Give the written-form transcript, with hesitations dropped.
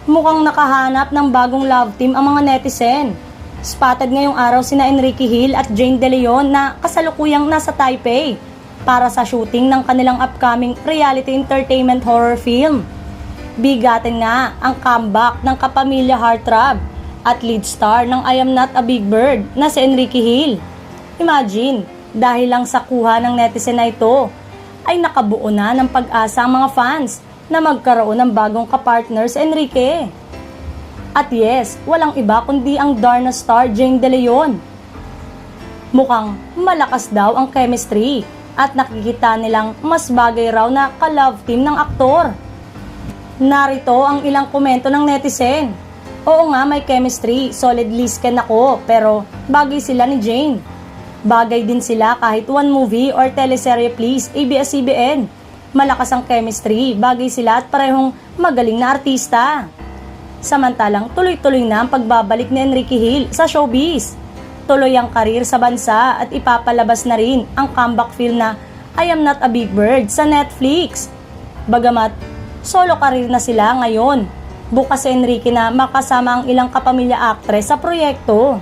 Mukhang nakahanap ng bagong love team ang mga netizen. Spotted ngayong araw sina Enrique Hill at Jane De Leon na kasalukuyang nasa Taipei para sa shooting ng kanilang upcoming reality entertainment horror film. Bigatin nga ang comeback ng kapamilya heartthrob at lead star ng I Am Not a Big Bird na si Enrique Hill. Imagine, dahil lang sa kuha ng netizen na ito, ay nakabuo na ng pag-asa ang mga fans na magkaroon ng bagong kapartner si Enrique. At yes, walang iba kundi ang Darna star Jane De Leon. Mukhang malakas daw ang chemistry at nakikita nilang mas bagay raw na ka-love team ng aktor. Narito ang ilang komento ng netizen. Oo nga, may chemistry, solid lisken ako, pero bagay sila ni Jane. Bagay din sila kahit one movie or teleserye please, ABS-CBN. Malakas ang chemistry, bagay sila at parehong magaling na artista. Samantalang tuloy-tuloy na ang pagbabalik ni Enrique Hill sa showbiz. Tuloy ang karir sa bansa at ipapalabas na rin ang comeback film na I Am Not a Big Bird sa Netflix. Bagamat solo karir na sila ngayon, bukas si Enrique na makasama ang ilang kapamilya actress sa proyekto.